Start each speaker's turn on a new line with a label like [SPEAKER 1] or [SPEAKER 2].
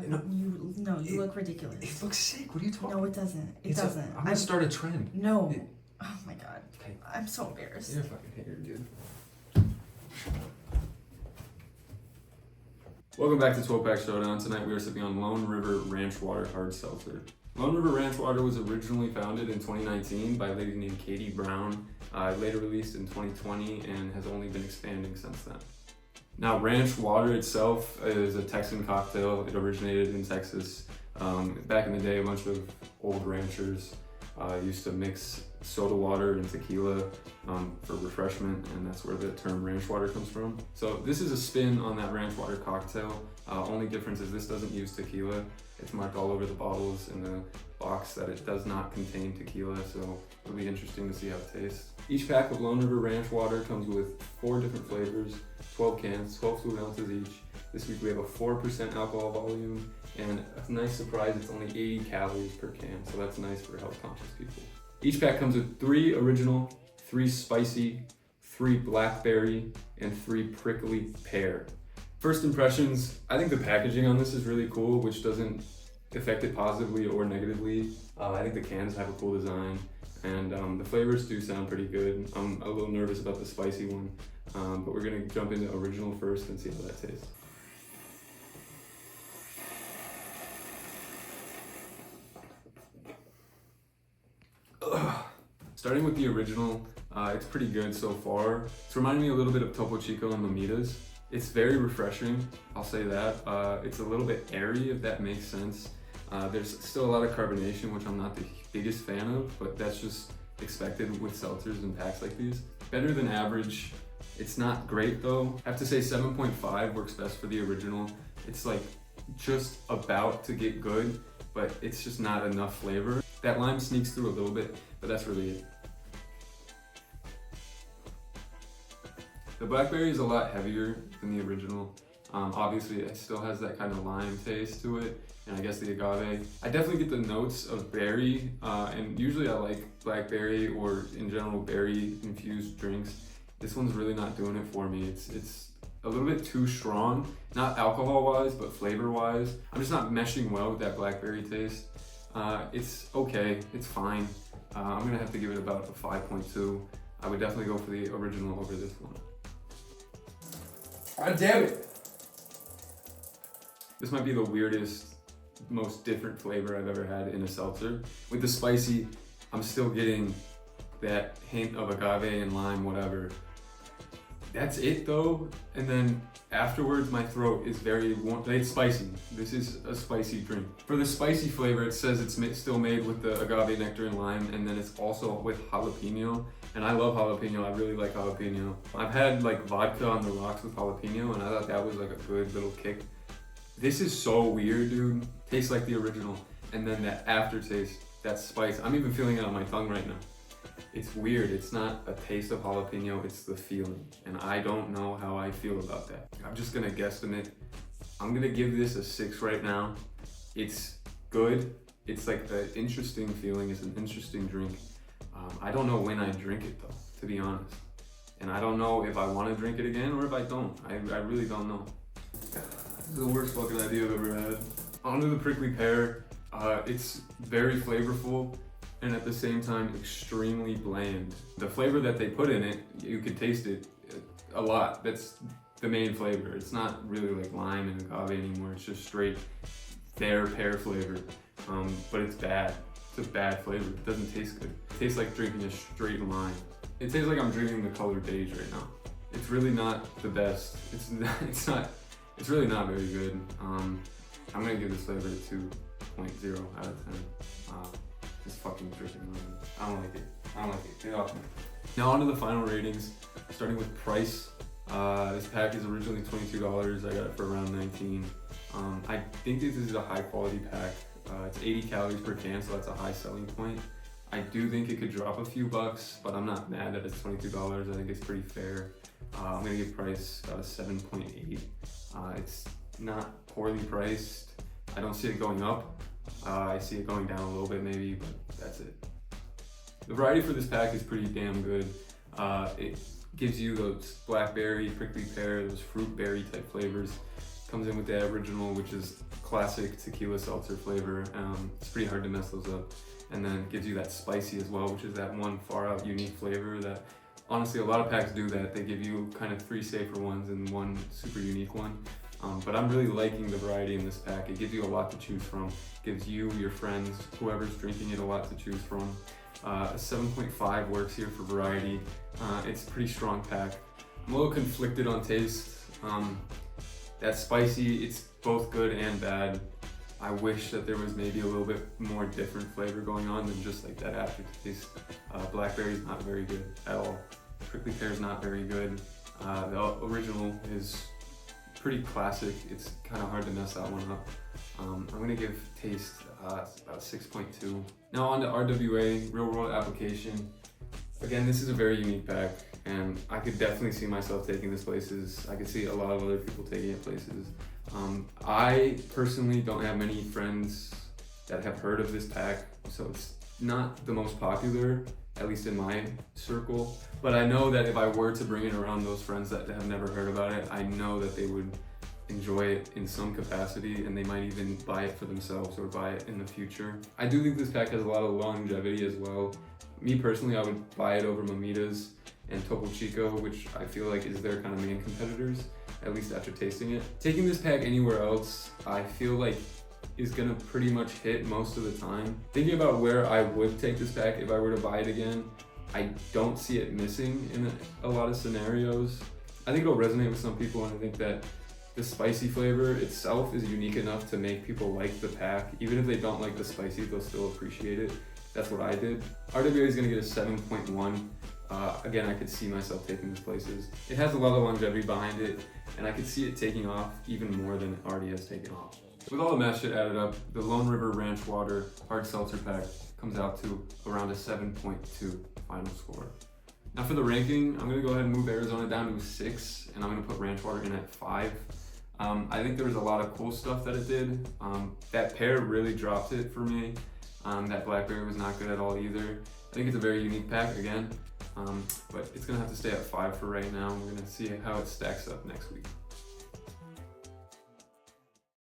[SPEAKER 1] You look ridiculous.
[SPEAKER 2] It looks sick. What are you talking about?
[SPEAKER 1] No, it doesn't. It doesn't.
[SPEAKER 2] I'm gonna start a trend.
[SPEAKER 1] No. Oh my god.
[SPEAKER 2] Okay.
[SPEAKER 1] I'm so embarrassed.
[SPEAKER 2] You're a fucking hater, dude. Welcome back to 12-Pack Showdown. Tonight we are sipping on Lone River Ranch Water Hard Seltzer. Lone River Ranch Water was originally founded in 2019 by a lady named Katie Brown, later released in 2020 and has only been expanding since then. Now, ranch water itself is a Texan cocktail. It originated in Texas. Back in the day, a bunch of old ranchers used to mix soda water and tequila for refreshment, and that's where the term ranch water comes from. So this is a spin on that ranch water cocktail. Only difference is this doesn't use tequila. It's marked all over the bottles in the box that it does not contain tequila, so it'll be interesting to see how it tastes. Each pack of Lone River Ranch Water comes with 4 different flavors, 12 cans, 12 fluid ounces each. This week we have a 4% alcohol volume, and a nice surprise, it's only 80 calories per can, so that's nice for health conscious people. Each pack comes with 3 original, 3 spicy, 3 blackberry, and 3 prickly pear. First impressions, I think the packaging on this is really cool, which doesn't affect it positively or negatively. I think the cans have a cool design, and the flavors do sound pretty good. I'm a little nervous about the spicy one, but we're gonna jump into original first and see how that tastes. Starting with the original, it's pretty good so far. It's reminding me a little bit of Topo Chico and Mamitas. It's very refreshing, I'll say that. It's a little bit airy, if that makes sense. There's still a lot of carbonation, which I'm not the biggest fan of, but that's just expected with seltzers and packs like these. Better than average. It's not great though. I have to say 7.5 works best for the original. It's like just about to get good, but it's just not enough flavor. That lime sneaks through a little bit, but that's really it. The blackberry is a lot heavier than the original. Obviously, it still has that kind of lime taste to it, and I guess the agave. I definitely get the notes of berry, and usually I like blackberry or in general berry infused drinks. This one's really not doing it for me. It's a little bit too strong, not alcohol-wise, but flavor-wise. I'm just not meshing well with that blackberry taste. It's okay, it's fine. I'm gonna have to give it about a 5.2. I would definitely go for the original over this one. God damn it! This might be the weirdest, most different flavor I've ever had in a seltzer. With the spicy, I'm still getting that hint of agave and lime, whatever. That's it though, and then afterwards my throat is it's spicy. This is a spicy drink. For the spicy flavor, it says it's still made with the agave nectar and lime, and then it's also with jalapeno, and I love jalapeno. I really like jalapeno. I've had like vodka on the rocks with jalapeno, and I thought that was like a good little kick. This is so weird, dude. Tastes like the original, and then that aftertaste, that spice. I'm even feeling it on my tongue right now. It's weird. It's not a taste of jalapeno, it's the feeling. And I don't know how I feel about that. I'm just gonna guesstimate. I'm gonna give this a 6 right now. It's good. It's like an interesting feeling. It's an interesting drink. I don't know when I drink it though, to be honest. And I don't know if I wanna drink it again or if I don't. I really don't know. This is the worst fucking idea I've ever had. Onto the prickly pear. It's very flavorful, and at the same time extremely bland. The flavor that they put in it, you can taste it a lot. That's the main flavor. It's not really like lime and agave anymore. It's just straight pear flavor. But it's bad. It's a bad flavor. It doesn't taste good. It tastes like drinking a straight lime. It tastes like I'm drinking the color beige right now. It's really not the best. It's really not very good. I'm gonna give this flavor a 2.0 out of 10. Just fucking drinking lemon. I don't like it. Get off me. Now on to the final ratings, starting with price. This pack is originally $22. I got it for around $19. I think this is a high quality pack. It's 80 calories per can, so that's a high selling point. I do think it could drop a few bucks, but I'm not mad that it's $22. I think it's pretty fair. I'm gonna give price 7.8. It's not poorly priced. I don't see it going up. I see it going down a little bit maybe, but that's it. The variety for this pack is pretty damn good. It gives you those blackberry, prickly pear, those fruit berry type flavors. Comes in with the original, which is classic tequila seltzer flavor. It's pretty hard to mess those up. And then it gives you that spicy as well, which is that one far out unique flavor that honestly a lot of packs do that. They give you kind of 3 safer ones and 1 super unique one. But I'm really liking the variety in this pack. It gives you a lot to choose from. Gives you, your friends, whoever's drinking it, a lot to choose from. A 7.5 works here for variety. It's a pretty strong pack. I'm a little conflicted on taste. That spicy, it's both good and bad. I wish that there was maybe a little bit more different flavor going on than just like that aftertaste. Blackberry's not very good at all. Prickly pear's not very good. The original is pretty classic. It's kind of hard to mess that one up. I'm gonna give taste about 6.2. Now on to RWA, real world application. Again, this is a very unique pack, and I could definitely see myself taking this places. I could see a lot of other people taking it places. I personally don't have many friends that have heard of this pack, so it's not the most popular, at least in my circle. But I know that if I were to bring it around those friends that have never heard about it, I know that they would enjoy it in some capacity, and they might even buy it for themselves or buy it in the future. I do think this pack has a lot of longevity as well. Me personally, I would buy it over Mamitas and Topo Chico, which I feel like is their kind of main competitors, at least after tasting it. Taking this pack anywhere else, I feel like is gonna pretty much hit most of the time. Thinking about where I would take this pack if I were to buy it again, I don't see it missing in a lot of scenarios. I think it'll resonate with some people, and I think that the spicy flavor itself is unique enough to make people like the pack. Even if they don't like the spicy, they'll still appreciate it. That's what I did. RWA is gonna get a 7.1. Again, I could see myself taking this places. It has a lot of longevity behind it, and I could see it taking off even more than it already has taken off. With all the math shit added up, the Lone River Ranch Water Hard Seltzer Pack comes out to around a 7.2 final score. Now for the ranking, I'm gonna go ahead and move Arizona down to 6, and I'm gonna put Ranch Water in at 5. I think there was a lot of cool stuff that it did. That pear really dropped it for me. That blackberry was not good at all either. I think it's a very unique pack again, but it's gonna have to stay at 5 for right now. We're gonna see how it stacks up next week.